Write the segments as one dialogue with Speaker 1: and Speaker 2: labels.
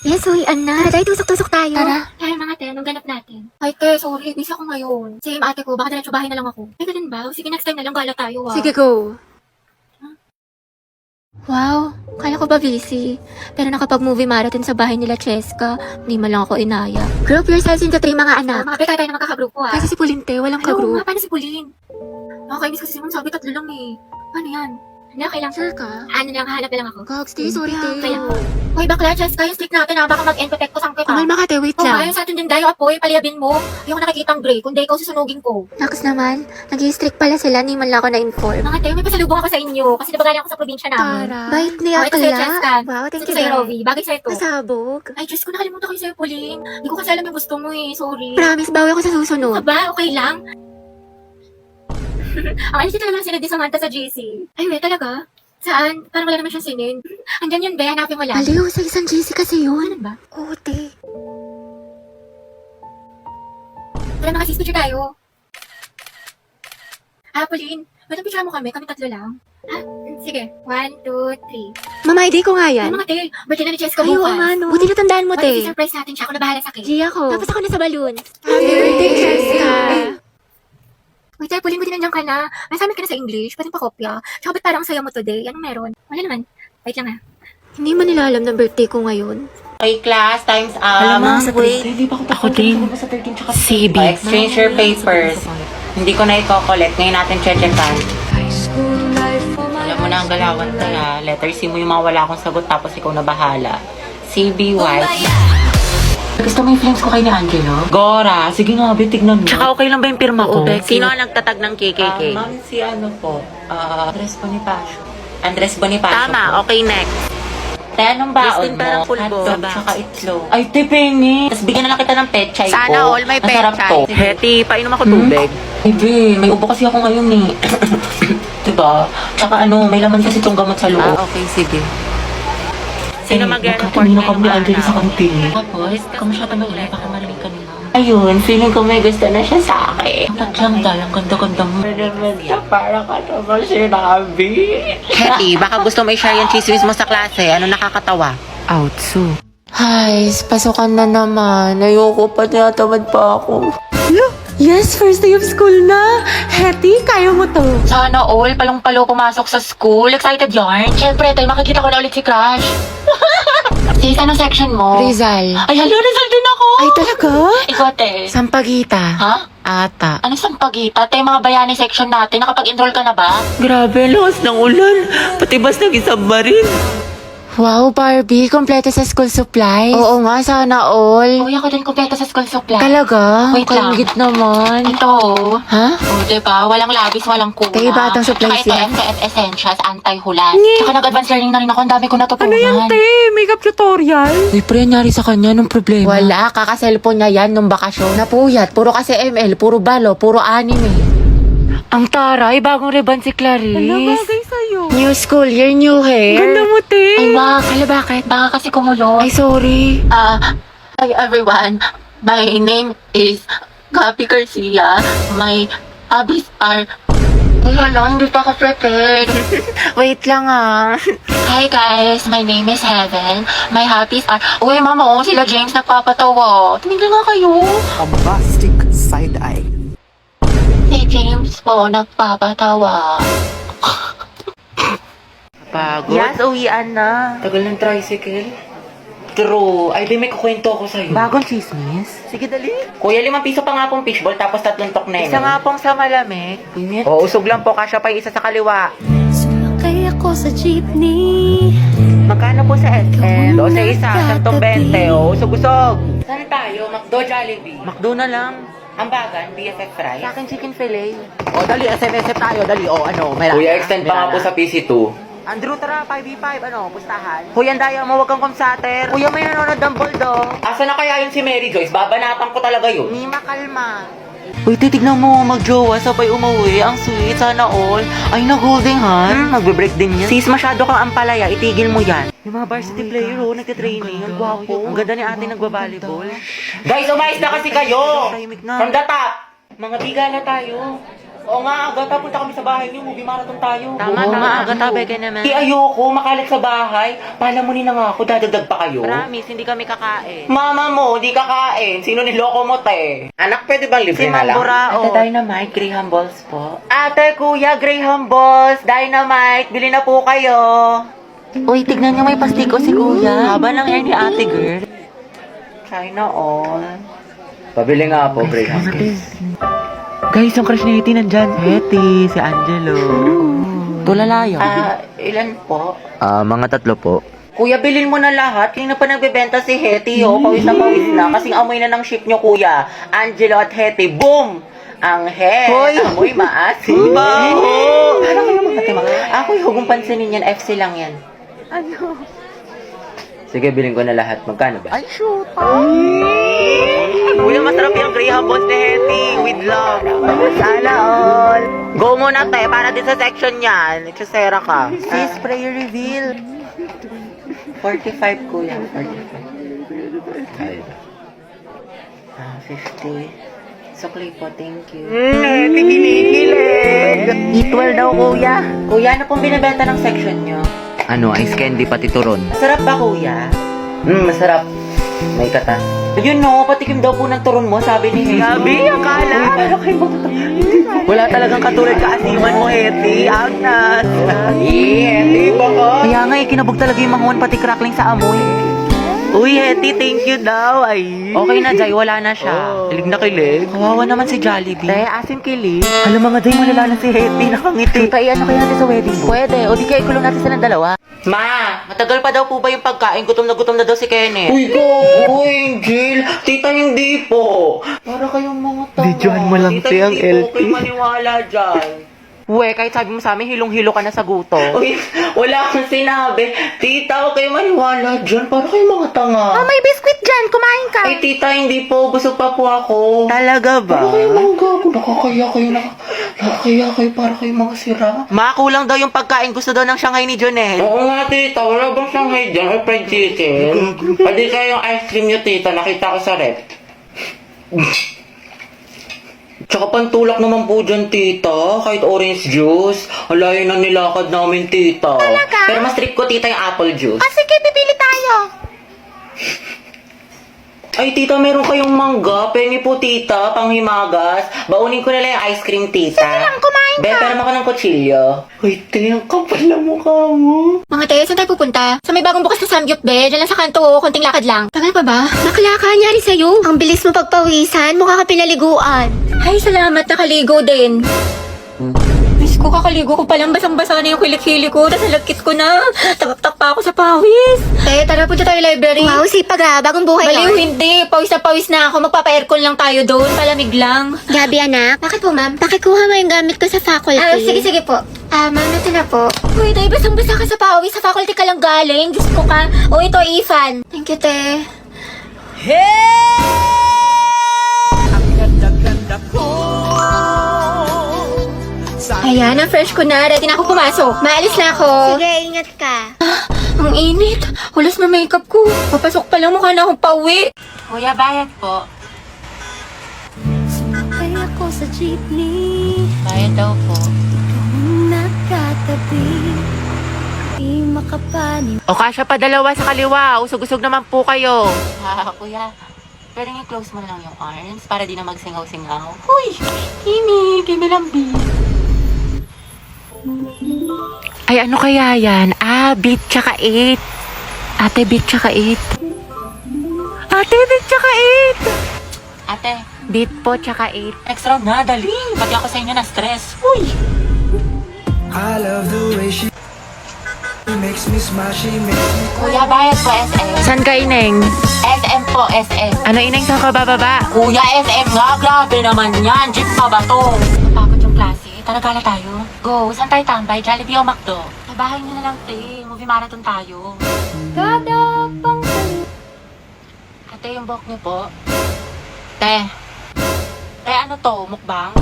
Speaker 1: Yes, uy, Anna. Tara, tusok-tusok tayo.
Speaker 2: Tara. Ay, mga te, anong ganap natin? Ay, te, sorry. Busy ako ngayon. Same ate ko, baka diretso bahay na lang ako. Ay, ganun ba? Sige, next time na lang gala tayo, ah.
Speaker 1: Sige, go. Wow, kala ko ba busy? Pero nakapag-movie marathon sa bahay nila Cheska, hindi man lang ako inaya. Group yourselves into 3 mga anak.
Speaker 2: Mga pe, tayo na magkakagrupo, ah.
Speaker 1: Kasi si Pulinte, walang
Speaker 2: Ano
Speaker 1: ka-group.
Speaker 2: nga, paano si Pauline? Nakakainis kasi si Mom, sabi 3 lang eh. Paano yan? Ano, kailang
Speaker 1: Sure ka?
Speaker 2: Ano lang, hanap na lang ako.
Speaker 1: Gogs, te, sorry, te.
Speaker 2: Kaya, hoy, bakla, Cheska, yung stick natin, ah. Baka mag-end-protect ko sang kita.
Speaker 1: Kumalma ka, te, wait
Speaker 2: Oh,
Speaker 1: lang.
Speaker 2: ayun sa atin din dayo, apoy, paliyabin mo. Yung nakikita ang break, kundi ikaw susunugin ko.
Speaker 1: Naks naman, nag-i-strict pala sila, hindi man lang ako na-inform.
Speaker 2: Mga te, may pasalubong ako sa inyo. Kasi nabagaling ako sa probinsya namin.
Speaker 1: Bait ni
Speaker 2: Oh, ito sa'yo,
Speaker 1: Akla.
Speaker 2: Cheska.
Speaker 1: Wow, thank
Speaker 2: Ito
Speaker 1: you,
Speaker 2: sa'yo,
Speaker 1: Dad.
Speaker 2: Rovi. Bagay sa'yo to.
Speaker 1: Pasabog.
Speaker 2: Ay, Diyos ko, nakalimutan ko yung sa'yo, Pauline. Hindi ko kasi alam yung gusto mo eh. Sorry.
Speaker 1: Promise, bawi ako sa susunod.
Speaker 2: Aba, okay lang. Ang alis talaga sila di Samantha sa GC. Ay, we, talaga? Saan? Parang wala naman siyang sinin. Andyan yun, be. Hanapin mo lang.
Speaker 1: Aliw, sa isang GC kasi yun.
Speaker 2: Ano ba?
Speaker 1: Oo, te.
Speaker 2: Tara, mga sis, picture tayo. Ah, Pauline. Ba't picture mo kami? Kami 3 lang. Ah, sige. 1, 2, 3.
Speaker 1: Mama, ID ko nga
Speaker 2: Ay,
Speaker 1: yan.
Speaker 2: mga te. Birthday na ni Cheska
Speaker 1: Ay, oo
Speaker 2: bukas.
Speaker 1: nga, no. Buti natandaan mo,
Speaker 2: Te.
Speaker 1: te.
Speaker 2: Surprise natin siya. Ako na bahala sa cake.
Speaker 1: G ako. Tapos ako na sa balloon.
Speaker 2: Happy birthday,
Speaker 1: Cheska.
Speaker 2: Wait, Tay, Pauline, buti nandiyan ka na. Nasamit ka na sa English. Pwede pa kopya. Tsaka ba't parang saya mo today? Anong meron? Wala naman. Wait lang, ah.
Speaker 1: Hindi man nila alam na birthday ko ngayon.
Speaker 3: Okay, class, time's up.
Speaker 4: Alam mo, sa
Speaker 3: Wait.
Speaker 4: Ako din. CB.
Speaker 3: Exchange your papers. Hindi ko na i-collect. Ngayon natin checkan. Alam mo na ang galawan tayo. Letter C mo yung mga wala akong sagot tapos ikaw na bahala. CB White. Gusto mo yung flames ko kay ni Angelo? Gora, sige nga, tignan mo.
Speaker 4: Tsaka okay lang ba yung pirma ko?
Speaker 3: Sino
Speaker 4: ang nagtatag ng KKK?
Speaker 3: Ma'am, si ano po? Andres Bonifacio. Andres Bonifacio po.
Speaker 4: Tama, okay, next.
Speaker 3: Te, anong baon
Speaker 4: Listing
Speaker 3: mo?
Speaker 4: parang pulbo.
Speaker 3: Hotdog, tsaka itlog. Ay, te, pengi. Tapos bigyan na lang kita ng pechay ko.
Speaker 4: Sana all may
Speaker 3: Masarap
Speaker 4: pechay.
Speaker 3: to.
Speaker 4: Heti, painom ako tubig.
Speaker 3: Ibe, may ubo kasi ako ngayon eh. diba? Tsaka ano, may laman kasi itong gamot sa loob.
Speaker 4: Okay, sige. Sino mag-report
Speaker 3: Kanina
Speaker 4: ngayong
Speaker 3: kami Angelo
Speaker 4: araw?
Speaker 3: sa kantin. Tapos, kamusta na ulit? Baka malamig kanina. Ayun, feeling ko may gusto na siya sa akin. Ba't lang dahil ang ganda-ganda mo? Para ka naman sinabi.
Speaker 4: Heti, baka gusto mo i-share yung chismis mo sa klase. Ano nakakatawa? Outso.
Speaker 3: Ay, pasukan na naman. Ayoko pa, tinatamad pa ako.
Speaker 4: Yes, first day of school na. Heti, kaya mo to.
Speaker 3: Sana all, palong-palo pumasok sa school. Excited yarn. Siyempre, tayo makikita ko na ulit si Crush. Sis, anong section mo?
Speaker 4: Rizal.
Speaker 3: Ay, hello, Rizal din ako.
Speaker 4: Ay, talaga?
Speaker 3: Ikaw, te.
Speaker 4: Sampagita.
Speaker 3: Ha?
Speaker 4: Ata.
Speaker 3: Ano sampagita? Te, mga bayani section natin. Nakapag-enroll ka na ba?
Speaker 4: Grabe, lakas ng ulan. Pati bas nag-isubmarine. Wow, Barbie, kompleto sa school supply. Oo nga, sana all.
Speaker 3: Uy, ako din kumpleto sa school supply.
Speaker 4: Talaga?
Speaker 3: Wait lang.
Speaker 4: Kalgit naman.
Speaker 3: Ito,
Speaker 4: Ha?
Speaker 3: oh, diba? Walang labis, walang kuna.
Speaker 4: Te, batang supplies
Speaker 3: Tsaka ito,
Speaker 4: yan.
Speaker 3: MCS Essentials, anti-hulan. Tsaka nag-advance learning na rin ako. Ang dami ko natutunan.
Speaker 4: Makeup tutorial? Uy, pre, nangyari sa kanya nung problema. Wala, kaka-cellphone niya yan nung bakasyon. Napuyat, puro kasi ML, puro balo, puro anime. Ang taray, bagong ribbon si Clarice. Ano bagay sa'yo? New school year, new hair. Ganda mo, te.
Speaker 3: Ay, wag. Hala, bakit? Baka kasi kumulo.
Speaker 4: Ay, sorry.
Speaker 3: Hi everyone. My name is Gabi Garcia. My hobbies are... Ay, hala, hindi pa ako prepared.
Speaker 4: Wait lang
Speaker 3: Hi guys, my name is Heaven. My hobbies are... Uy, mama, oh, sila James nagpapatawa. Tumigil nga kayo.
Speaker 5: A bombastic side-eye.
Speaker 3: Si James po nagpapatawa.
Speaker 4: Pagod? Yes, uwian na.
Speaker 3: Tagal ng tricycle. True. Ay, di may kukwento ako sa'yo.
Speaker 4: Bagong chismis? Sige, dali.
Speaker 3: Kuya, 5 piso pa nga pong fishball tapos 3 tokneng.
Speaker 4: Isa nga pong sa malamig.
Speaker 3: Init.
Speaker 4: O, usog lang po, kasya pa yung isa sa kaliwa.
Speaker 1: Sumakay ako sa jeepney.
Speaker 4: Magkano po sa SM? O, sa isa, 120. O, usog-usog.
Speaker 3: Saan tayo? McDo, Jollibee.
Speaker 4: Makdo na lang.
Speaker 3: Ambagan, BFF fries.
Speaker 4: Sa akin, chicken fillet. O, dali, SM tayo, dali. O, ano, may
Speaker 6: Kuya, extend pa nga po sa PC2.
Speaker 4: Andrew, tara, 5v5, ano, pustahan. Kuya, daya mo, wag kang kumsater. Kuya, may nanonood ng bulldog.
Speaker 6: Asa na kaya yun si Mary Joyce? Babanatan ko talaga yun.
Speaker 4: Ni makalma. Uy, titignan mo, mag-jowa, sabay umuwi. Ang sweet, sana all. Ay, nag-holding hand. Magbe-break din yan. Sis, masyado kang ampalaya, itigil mo yan. Yung mga varsity player, oh, nagtitraining. Ang gwapo. Ang ganda ni ate nagbabalibol.
Speaker 6: Guys, umayos na kasi kayo!
Speaker 4: Tahimik na.
Speaker 6: From the top! Mga bigala tayo. Oo nga, Agata, punta kami sa bahay niyo. Movie marathon tayo.
Speaker 3: Tama,
Speaker 4: Oo
Speaker 3: tama.
Speaker 4: nga,
Speaker 3: Agata, beke naman.
Speaker 6: Di ayoko, makalat sa bahay. Palamunin na nga ako, dadagdag pa kayo.
Speaker 3: Promise, hindi kami kakain.
Speaker 6: Mama mo, di kakain. Sino niloko mo, te? Anak, pwede bang libre
Speaker 3: Si
Speaker 6: na lang?
Speaker 3: Mamburao.
Speaker 6: Ate Dynamite, Graham Balls po. Ate, kuya, Graham Balls, Dynamite, bili na po kayo.
Speaker 3: Uy, tignan niyo may pastiko si kuya. Haba ng hair ni ate girl.
Speaker 6: China all. Pabili nga po, Graham.
Speaker 4: Guys, yung crush ni Hetty nandyan. Hetty, si Angelo.
Speaker 3: Tulala yun.
Speaker 6: Ilan po?
Speaker 4: Mga 3 po.
Speaker 6: Kuya, bilhin mo na lahat. Kanina pa nagbebenta si Hetty, oh. Pawis na. Kasing amoy na ng ship nyo, kuya. Angelo at Hetty, boom! Ang amoy maasim. Baho! Parang kayo mga tima. Ako yung hugong pansinin yan. FC lang yan. Ano? Sige, bilhin ko na lahat. Magkano ba?
Speaker 3: Ay, shoot.
Speaker 6: Kuya, masarap yung Graham Balls ni Hetty with love. Sana all. Go muna, te, para din sa section yan. Itusera ka.
Speaker 3: Sis, prayer reveal.
Speaker 6: 45, kuya. 45. 50. Sukli po, thank you. Kinikilig.
Speaker 3: Eatwell daw, kuya.
Speaker 6: Kuya, ano pong binibenta ng section nyo?
Speaker 4: Ano, ice candy pati turon.
Speaker 6: Masarap ba, kuya? Masarap. May kata. Yun no, patikim daw po ng turon mo, sabi ni Hetty.
Speaker 3: Gabi, akala.
Speaker 6: Wala talagang katulad kaasiman mo, Hetty. Agnas. Hetty, baka.
Speaker 3: Kaya nga, kinabog talaga yung manguan pati crackling sa amoy. Uy, Hetty, thank you daw. Ay.
Speaker 6: Okay na, Jai. Wala na siya.
Speaker 3: Kilig na kilig.
Speaker 6: Kawawa naman si Jollibee.
Speaker 3: Te, asim kilig.
Speaker 6: Alam mga Jai, malala na si Hetty. Nakangiti.
Speaker 3: Tita, ano kaya natin sa wedding mo? Pwede. O di kaya ikulong natin silang dalawa.
Speaker 6: Ma, matagal pa daw po ba yung pagkain? Gutom na daw si Kenneth. Uy, go, Angel. Tita, hindi po. Para kayong mga tanga.
Speaker 4: Videohan mo lang,
Speaker 6: Tita,
Speaker 4: te, ang
Speaker 6: hindi po
Speaker 4: LT.
Speaker 6: kayo maniwala dyan.
Speaker 3: Uwe, kahit sabi mo sa amin, hilong-hilo ka na sa gutom.
Speaker 6: Uy, wala akong sinabi. Tita, huwag kayo maniwala dyan. Para kayong mga tanga.
Speaker 3: May biskwit dyan. Kumain ka.
Speaker 6: Ay, tita, hindi po. Busog pa po ako.
Speaker 3: Talaga ba?
Speaker 6: Para kayong mga gago. Nakakaya kayo. Para kayong mga sira.
Speaker 3: Makulang daw yung pagkain. Gusto daw ng Shanghai ni Jonel.
Speaker 6: Oo nga, tita. Wala bang Shanghai dyan? Or fried chicken? Pwede kayong ice cream nyo, tita. Nakita ko sa rep. Tsaka pantulak naman po dyan, tita. Kahit orange juice. Alayo na nilakad namin, tita. Talaga? Pero mas trip ko, tita, yung apple juice.
Speaker 3: Sige, pipili tayo.
Speaker 6: Ay, tita, meron kayong mangga. Pengi po, tita. Panghimagas. Baunin ko na lang yung ice cream, tita. Sige lang, kumain ka. Pero ako ng kutsilyo. Uy, te, ang kapal na mukha mo.
Speaker 2: Mga te, saan tayo pupunta? Sa may bagong bukas na Samgyup, be. Diyan lang sa kanto, konting lakad lang. Tagal pa ba? Bakla ka, nyari sa'yo. Ang bilis mo pagpawisan, mukha ka pinaliguan. Ay, salamat, nakaligo din. Miss ko, kakaligo ko palang basang-basa na yung kilik-hili ko, tapos nalagkit ko na. Takak-tak pa ako sa pawis. Te, tara, punta tayo library. Wow, sipag ah, bagong buhay Baliw, hindi. Pawis na ako, magpapa-aircon lang tayo doon, palamig lang. Gabi, anak. Bakit po, ma'am? Pakikuha mo yung gamit ko sa faculty. Sige po. Ma'am, ito na po. Uy, dahil basang-basa ka sa pawis, sa faculty ka lang galing. Diyos ko ka. O, ito, Ifan. Thank you, te. Ayan, ang fresh ko na. Ready na ako pumasok. Maalis na ako.
Speaker 1: Sige, ingat ka.
Speaker 2: Ang init. Hulas na makeup ko. Papasok pa lang mukha na akong pauwi.
Speaker 3: Kuya, bayad po.
Speaker 1: Sumakay ako sa jeepney,
Speaker 3: Bayad daw po.
Speaker 1: nakatabi. Di makapaniw.
Speaker 3: O kasya pa dalawa sa kaliwa. Usog-usog naman po kayo. Kuya, pwede nga close mo lang yung arms para di na magsingaw-singaw. Uy, Kimi lambi. Ay, ano kaya yan? Beat tsaka 8. Ate, beat tsaka 8. Ate, beat tsaka 8. Ate, beat po tsaka 8. Next round na, dali. Pati ako sa inyo na stress. Uy!
Speaker 5: I love the way she makes me smile, she makes me
Speaker 3: Kuya, bayad po SM. San ka, Ineng? SM po, SM. Ano, Ineng, saan ka bababa? Kuya, SM nga. Grabe naman yan. Jeep pa ba to? Napakot yung klase. Tara, gala tayo. Go. Saan tayo tambay? Jollibee o McDo? Sa bahay nyo na lang, te. Movie marathon tayo. Ate, yung buhok niyo po. Te. Te, ano to? Mukbang?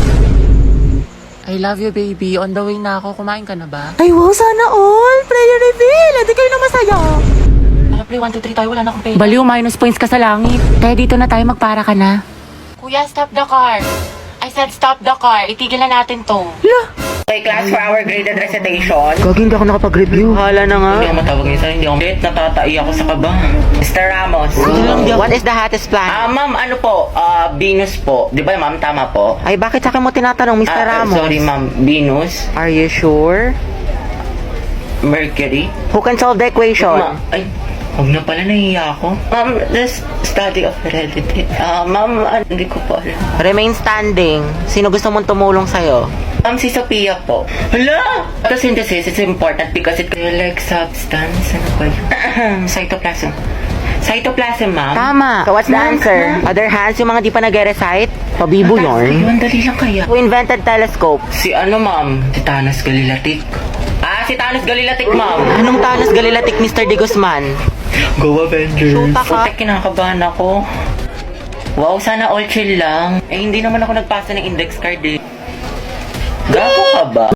Speaker 3: I love you, baby. On the way na ako. Kumain ka na ba? Ay, wow, sana all! Prayer reveal! Hindi kayo na masaya! Tara, pre, 1, 2, 3 tayo. Wala na akong pera. Baliw, minus points ka sa langit. Kaya dito na tayo, magpara ka na. Kuya, stop the car.
Speaker 4: I said stop the car. Itigil na natin to.
Speaker 6: Okay, class for our graded recitation.
Speaker 4: Gagi, hindi ako nakapag-review. Hala na nga.
Speaker 6: Hindi ako matawag minsan, hindi ako natatai ako sa kaba. Mr. Ramos, what is the hottest plant? Ma'am, ano po? Venus po. Di ba, ma'am? Tama po?
Speaker 4: Ay, bakit sa akin mo tinatanong, Mr. Ramos?
Speaker 6: Sorry, ma'am. Venus?
Speaker 4: Are you sure?
Speaker 6: Mercury?
Speaker 4: Who can solve the equation?
Speaker 6: Ay, huwag na pala, nahiya ako. Ma'am, the study of heredity. Ma'am, hindi ko po alam.
Speaker 4: Remain standing. Sino gusto mong tumulong sa'yo?
Speaker 6: Ma'am, si Sophia po. Hala! Photosynthesis is important because it like substance. Ano ba yun? Cytoplasm. Cytoplasm, ma'am.
Speaker 4: Tama. So what's the answer? Other hands, yung mga di pa nag-recite? Pabibo yarn.
Speaker 6: Ang dali lang kaya.
Speaker 4: Who invented telescope?
Speaker 6: Si ano, ma'am? Si Thanos Galilatik. Si Thanos Galilatik, ma'am.
Speaker 4: Anong Thanos Galilatik, Mr. De Guzman?
Speaker 6: Go Avengers.
Speaker 4: Shoota ka.
Speaker 6: Putek, kinakabahan ako. Wow, sana all chill lang. Eh, hindi naman ako nagpasa ng index card eh. Gago ka ba?